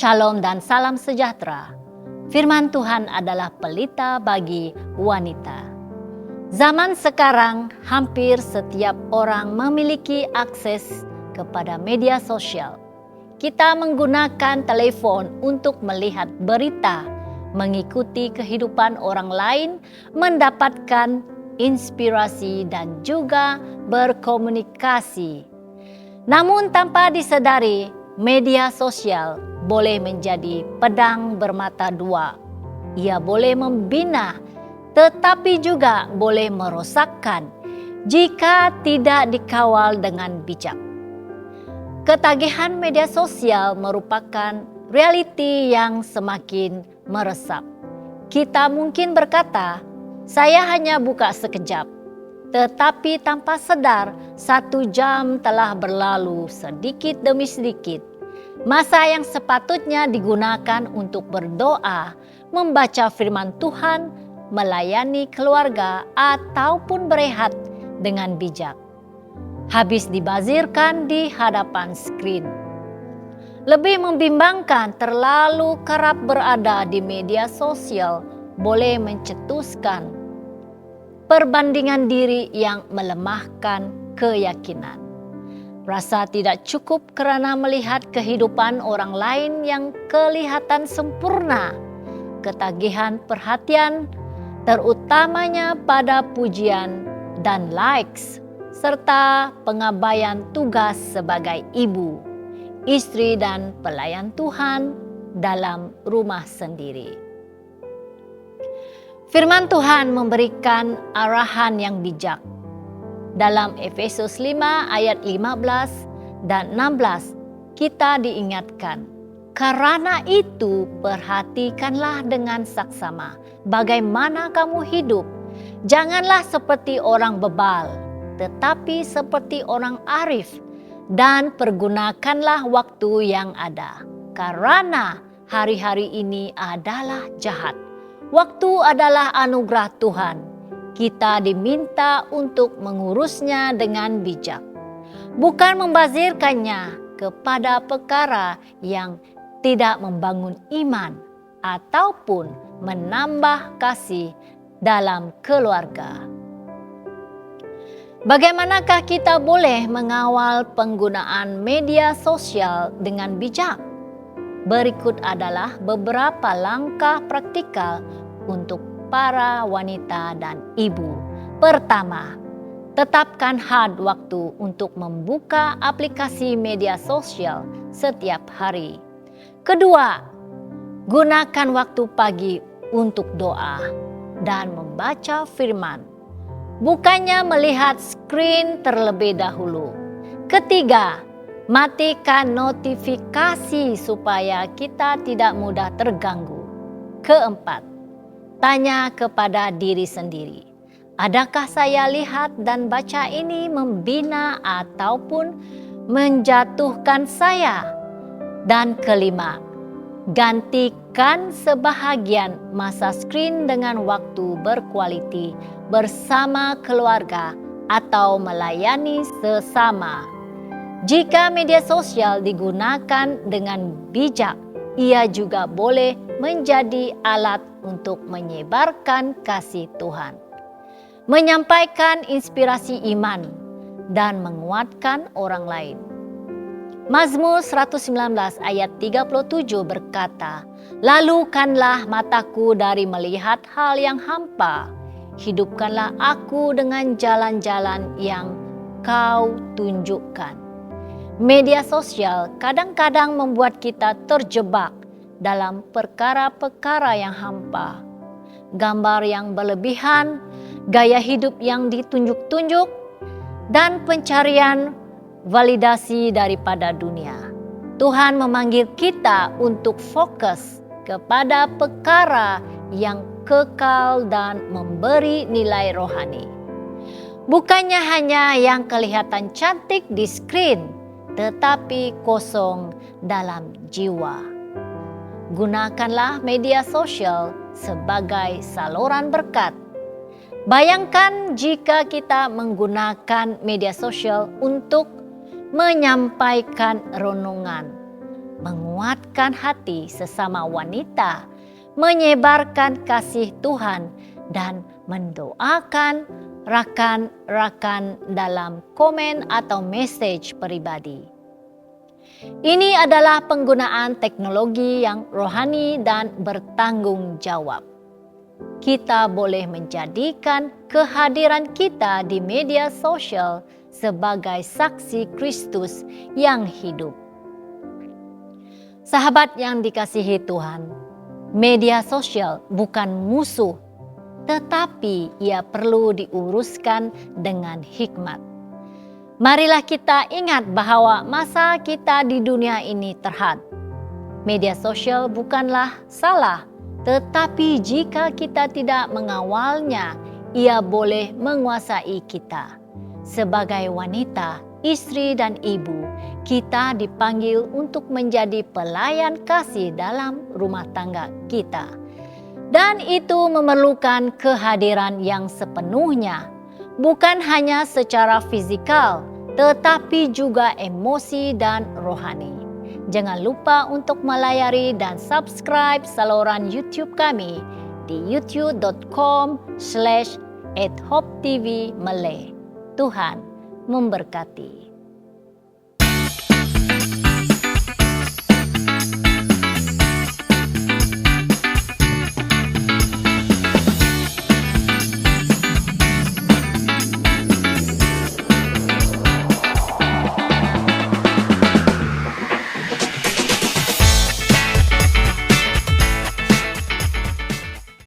Shalom dan salam sejahtera. Firman Tuhan adalah pelita bagi wanita. Zaman sekarang hampir setiap orang memiliki akses kepada media sosial. Kita menggunakan telepon untuk melihat berita, mengikuti kehidupan orang lain, mendapatkan inspirasi dan juga berkomunikasi. Namun tanpa disadari, media sosial boleh menjadi pedang bermata dua. Ia boleh membina, tetapi juga boleh merosakkan jika tidak dikawal dengan bijak. Ketagihan media sosial merupakan realiti yang semakin meresap. Kita mungkin berkata, "Saya hanya buka sekejap," tetapi tanpa sadar 1 jam telah berlalu sedikit demi sedikit. Masa yang sepatutnya digunakan untuk berdoa, membaca firman Tuhan, melayani keluarga, ataupun berehat dengan bijak, habis dibazirkan di hadapan skrin. Lebih membimbangkan, terlalu kerap berada di media sosial boleh mencetuskan perbandingan diri yang melemahkan keyakinan. Rasa tidak cukup karena melihat kehidupan orang lain yang kelihatan sempurna. Ketagihan perhatian, terutamanya pada pujian dan likes, serta pengabaian tugas sebagai ibu, istri dan pelayan Tuhan dalam rumah sendiri. Firman Tuhan memberikan arahan yang bijak. Dalam Efesus 5 ayat 15 dan 16 kita diingatkan, "Karena itu perhatikanlah dengan saksama bagaimana kamu hidup. Janganlah seperti orang bebal, tetapi seperti orang arif, dan pergunakanlah waktu yang ada. Karena hari-hari ini adalah jahat. Waktu adalah anugerah Tuhan. Kita diminta untuk mengurusnya dengan bijak, bukan membazirkannya kepada perkara yang tidak membangun iman ataupun menambah kasih dalam keluarga." Bagaimanakah kita boleh mengawal penggunaan media sosial dengan bijak? Berikut adalah beberapa langkah praktikal untuk para wanita dan ibu. Pertama, tetapkan had waktu untuk membuka aplikasi media sosial setiap hari. Kedua, gunakan waktu pagi untuk doa dan membaca firman, bukannya melihat skrin terlebih dahulu. Ketiga, matikan notifikasi supaya kita tidak mudah terganggu. Keempat, tanya kepada diri sendiri, adakah saya lihat dan baca ini membina ataupun menjatuhkan saya? Dan kelima, gantikan sebahagian masa skrin dengan waktu berkualiti bersama keluarga atau melayani sesama. Jika media sosial digunakan dengan bijak, ia juga boleh menjadi alat untuk menyebarkan kasih Tuhan, menyampaikan inspirasi iman, dan menguatkan orang lain. Mazmur 119 ayat 37 berkata, "Lalukanlah mataku dari melihat hal yang hampa, hidupkanlah aku dengan jalan-jalan yang Kau tunjukkan." Media sosial kadang-kadang membuat kita terjebak dalam perkara-perkara yang hampa. Gambar yang berlebihan, gaya hidup yang ditunjuk-tunjuk, dan pencarian validasi daripada dunia. Tuhan memanggil kita untuk fokus kepada perkara yang kekal dan memberi nilai rohani. Bukannya hanya yang kelihatan cantik di skrin, tetapi kosong dalam jiwa. Gunakanlah media sosial sebagai saluran berkat. Bayangkan jika kita menggunakan media sosial untuk menyampaikan renungan, menguatkan hati sesama wanita, menyebarkan kasih Tuhan, dan mendoakan rakan-rakan dalam komen atau message pribadi. Ini adalah penggunaan teknologi yang rohani dan bertanggung jawab. Kita boleh menjadikan kehadiran kita di media sosial sebagai saksi Kristus yang hidup. Sahabat yang dikasihi Tuhan, media sosial bukan musuh, tetapi ia perlu diuruskan dengan hikmat. Marilah kita ingat bahwa masa kita di dunia ini terhad. Media sosial bukanlah salah, tetapi jika kita tidak mengawalnya, ia boleh menguasai kita. Sebagai wanita, istri, dan ibu, kita dipanggil untuk menjadi pelayan kasih dalam rumah tangga kita. Dan itu memerlukan kehadiran yang sepenuhnya, bukan hanya secara fisikal, tetapi juga emosi dan rohani. Jangan lupa untuk melayari dan subscribe saluran YouTube kami di youtube.com/@hopetv Malay. Tuhan memberkati.